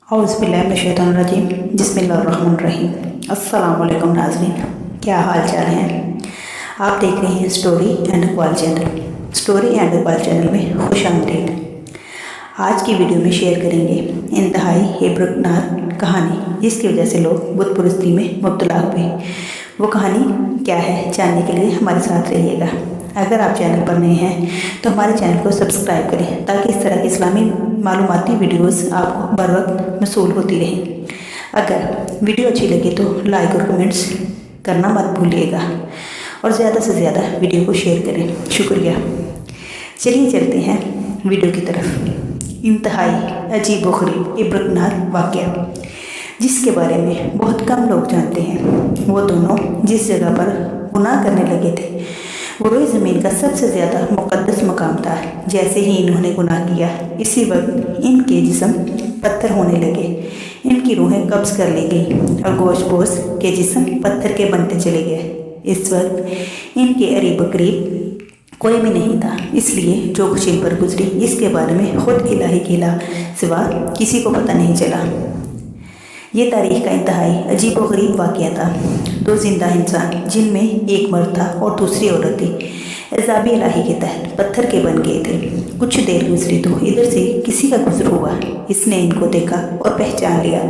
औज़ुबिल्लाहिमिनश्शैतानिर्रजीम बिस्मिल्लाहिर्रहमानिर्रहीम। अस्सलाम वालेकुम नाज़रीन, क्या हाल चाल हैं। आप देख रहे हैं story and Iqbal channel. Story and Iqbal channel में खुश आमदीद। आज की वीडियो में शेयर करेंगे इंतहाई इब्रतनाक कहानी जिसकी वजह से लोग बुत परस्ती में मुब्तला हुए। वो कहानी क्या है जानने के लिए हमारे साथ रहिएगा। अगर आप चैनल पर नए हैं तो हमारे चैनल को सब्सक्राइब करें ताकि इस तरह की इस्लामी मालूमाती वीडियोस आपको बर वक्त मसूल होती रहें। अगर वीडियो अच्छी लगे तो लाइक और कमेंट्स करना मत भूलिएगा और ज़्यादा से ज़्यादा वीडियो को शेयर करें। शुक्रिया। चलिए चलते हैं वीडियो की तरफ। इंतहाई अजीब व गरीब इब्रतनाक वाक़या जिसके बारे में बहुत कम लोग जानते हैं। वो दोनों जिस जगह पर गुनाह करने लगे थे वो रोई ज़मीन का सबसे ज़्यादा मुक़द्दस मकाम था। जैसे ही इन्होंने गुनाह किया इसी वक्त इनके जिस्म पत्थर होने लगे, इनकी रूहें कब्ज़ कर ली गई और गोश्त पोश के जिस्म पत्थर के बनते चले गए। इस वक्त इनके करीब करीब कोई भी नहीं था, इसलिए जो कुछ इन पर गुजरी इसके बारे में खुद इलाही के सिवा किसी को पता नहीं चला। ये तारीख़ का इंतहाई अजीब व गरीब वाक़या था। दो जिंदा इंसान जिनमें एक मर्द था और दूसरी औरत थी, एज़ाबी इलाही के तहत पत्थर के बन गए थे। कुछ देर गुजरी तो इधर से किसी का गुजर हुआ। इसने इनको देखा और पहचान लिया।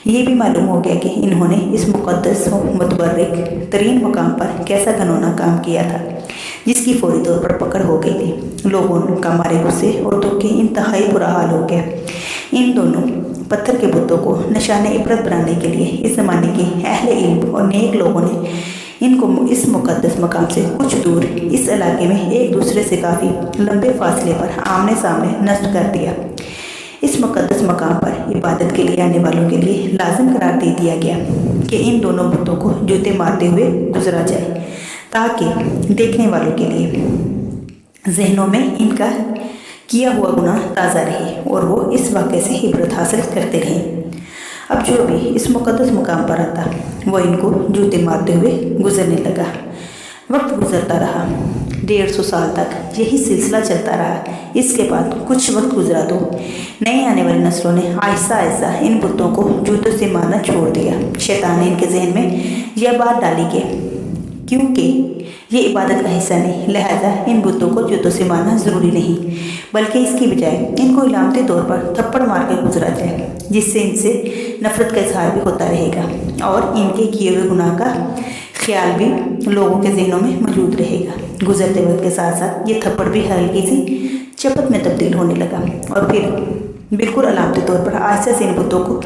ये भी मालूम हो गया कि इन्होंने इस मुक़द्दस व मुतबर्रिक तरीन मकाम पर कैसा घिनौना काम किया था जिसकी फौरी तौर पर पकड़ हो गई थी। लोगों का मारे गुस्से और दुख के इंतहाई बुरा हाल हो गया। इन दोनों पत्थर के बुतों को निशाने इबरत बनाने के लिए इस ज़माने के अहले इल्म और नेक लोगों ने इनको इस मुक़द्दस मकाम से कुछ दूर इस इलाके में एक दूसरे से काफ़ी लंबे फासले पर आमने सामने नष्ट कर दिया। इस मुक़द्दस मकाम पर इबादत के लिए आने वालों के लिए लाजिम करार दे दिया गया कि इन दोनों बुतों को जूते मारते हुए गुजरा जाए ताकि देखने वालों के लिए जहनों में इनका किया हुआ गुनाह ताज़ा रहे और वो इस वाक़े से इबरत हासिल करते रहें। अब जो भी इस मुक़द्दस मकाम पर आता वो इनको जूते मारते हुए गुजरने लगा। वक्त गुजरता रहा, 150 साल तक यही सिलसिला चलता रहा। इसके बाद कुछ वक्त गुजरा तो नई आने वाली नस्लों ने आहिस्ता आहिस्ता इन बुतों को जूतों से मारना छोड़ दिया। शैतान ने इनके जहन में यह बात डाली कि क्योंकि ये इबादत का हिस्सा नहीं, लिहाजा इन बुतों को जूतों से मारना ज़रूरी नहीं, बल्कि इसकी बजाय इनको इलामती तौर पर थप्पड़ मार कर गुजरा जाए, जिससे इनसे नफ़रत का इजहार भी होता रहेगा और इनके किए हुए गुनाह का ख्याल भी लोगों के जहनों में मौजूद रहेगा। गुजरते वक्त के साथ साथ ये थप्पड़ भी हल्की सी चपत में तब्दील होने लगा और फिर बिल्कुल अलामती तौर पर आहिस्ता से इन बुतों को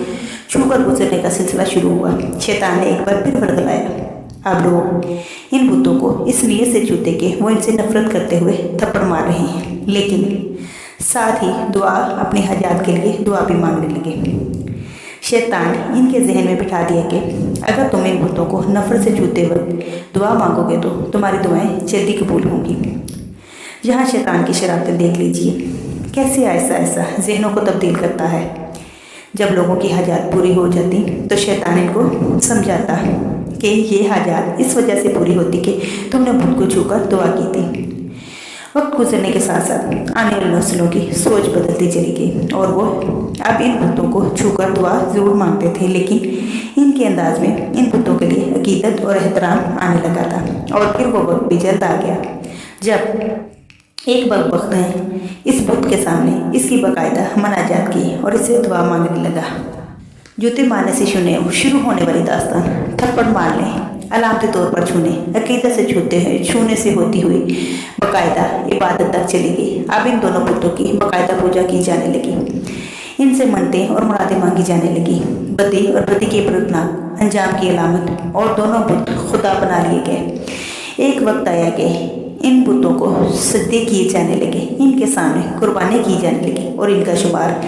छूकर गुजरने का सिलसिला शुरू हुआ। शैतान ने एक बार फिर वर्गलाया। अब लोग इन बुतों को इस नीयत से छूते कि वो इनसे नफरत करते हुए थप्पड़ मार रहे हैं, लेकिन साथ ही दुआ अपने हजात के लिए दुआ भी मांगने लगे। शैतान इनके जहन में बिठा दिया कि अगर तुम इन बुतों को नफरत से छूते वक्त दुआ मांगोगे तो तुम्हारी दुआएं जल्दी कबूल होंगी। यहाँ शैतान की शरारतें देख लीजिए कैसे आहिस्ता आहिस्ता जहनों को तब्दील करता है। जब लोगों की हाजात पूरी हो जाती तो शैतान इनको समझाता कि ये हाजात इस वजह से पूरी होती कि तुमने बुत को छूकर दुआ की थी। वक्त गुजरने के साथ साथ आने वाली नस्लों की सोच बदलती चली गई और वो अब इन बुतों को छूकर दुआ ज़रूर मांगते थे, लेकिन इनके अंदाज में इन बुतों के लिए अकीदत और एहतराम आने लगा था। और फिर वो वक्त भी जल्द आ गया जब एक बदबख्त ने इस बुत के सामने इसकी बाकायदा मनाजात की और इसे दुआ मांगने लगा। जूते मारने से शुरू होने वाली दास्तान थप्पड़ मारने, अलामती तौर पर छूने, अकीदत से छूने से होती हुई बाकायदा इबादत तक चली गई। अब इन दोनों बुतों की बाकायदा पूजा की जाने लगी, इनसे मनतें और मुरादें मांगी जाने लगी। बदी और बदी के इब्रतनाक अंजाम की अलामत और दोनों बुत खुदा बना लिए गए। एक वक्त आया कि इन बुतों को सजदे किए जाने लगे, इनके सामने कुर्बानी की जाने लगी और इनका शुमार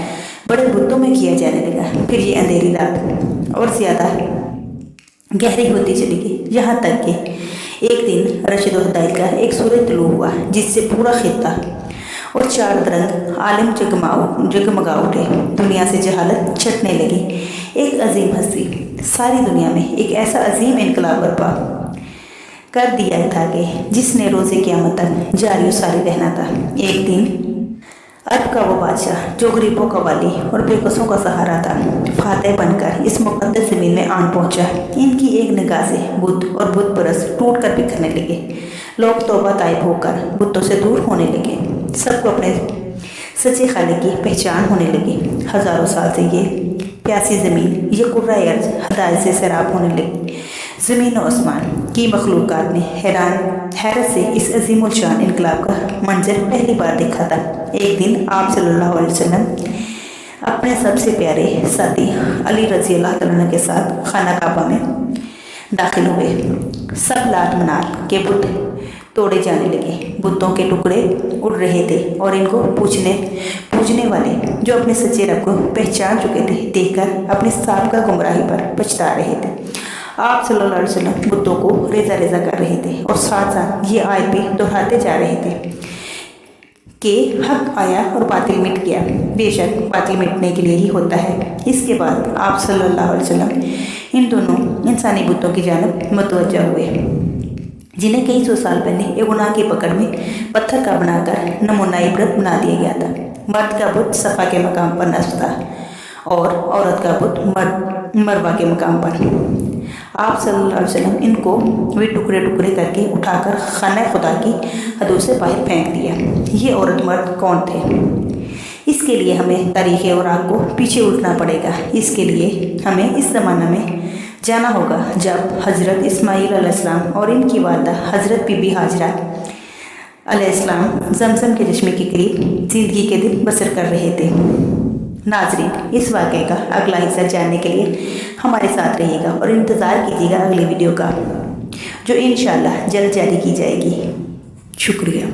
बड़े बुतों में किया जाने लगा। फिर ये अंधेरी रात और ज़्यादा गहरी होती चली गई, यहाँ तक कि एक दिन रशद व हिदायत का एक सूरज तुलू हुआ जिससे पूरा खित्ता और चार दरंग आलम जगमगा उठे। दुनिया से जहालत छटने लगी। एक अजीम हस्ती सारी दुनिया में एक ऐसा अजीम इनकलाब बर्पा कर दिया था कि जिसने रोज़े क़यामत तक जारी सारी रहना था। एक दिन अरब का वो बादशाह जो गरीबों का वाली और बेकसों का सहारा था, फातह बनकर इस मुक़द्दस ज़मीन में आन पहुंचा। इनकी एक निगाह से बुत और बुत परस्त टूट कर बिखरने लगे। लोग तौबा ताइब होकर बुतों से दूर होने लगे। सबको अपने सच्चे खालिक की पहचान होने लगी। हज़ारों साल से ये प्यासी ज़मीन, ये कुर्रा अर्ज़ हदायत से सैराब होने लगी। ज़मीन और आसमान की मखलूक़ात ने हैरत से इस अज़ीमुल शान इनकलाब का मंजर पहली बार देखा था। एक दिन आप सल्लल्लाहु अलैहि वसल्लम अपने सबसे प्यारे साथी अली रज़ी अल्लाह तआला अन्हु के साथ खाना काबा में दाखिल हुए। सब लात मनात के बुत तोड़े जाने लगे। बुतों के टुकड़े उड़ रहे थे और इनको पूजने वाले जो अपने सच्चे रब को पहचान चुके थे, देखकर अपने साबिक़ा गुमराही पर पछता रहे थे। आप सल्लल्लाहु अलैहि वसल्लम बुतों को रेज़ा रेज़ा कर रहे थे और साथ साथ ये आयत भी दोहराते जा रहे थे कि हक आया और बातिल मिट गया। बेशक बातिल मिटने के लिए ही होता है। इसके बाद आप सल्लल्लाहु अलैहि वसल्लम इन दोनों इंसानी बुतों की जानब मुतवज्जह हुए, जिन्हें कई सौ साल पहले एक गुनाह की पकड़ में पत्थर का बनाकर नमूना इबरत बना दिया गया था। मर्द का बुत सफ़ा के मकाम पर नस्ब था और औरत का बुत मरवा के मकाम पर। आप सल्लल्लाहु अलैहि वसल्लम इनको वे टुकड़े टुकड़े करके उठाकर खाना खुदा की हदूद से बाहर फेंक दिया। ये औरत मर्द कौन थे? इसके लिए हमें तारीख़ और आग को पीछे उल्टना पड़ेगा। इसके लिए हमें इस ज़माना में जाना होगा जब हज़रत इस्माईल अलैहिस्सलाम और इनकी वालदा हज़रत बीबी हाजरा अलैहिस्सलाम ज़मज़म के चश्मे के करीब ज़िंदगी के दिन बसर कर रहे थे। नाज़रीन, इस वाक़े का अगला हिस्सा जानने के लिए हमारे साथ रहिएगा और इंतज़ार कीजिएगा अगले वीडियो का, जो इंशाअल्लाह जल्द जारी की जाएगी। शुक्रिया।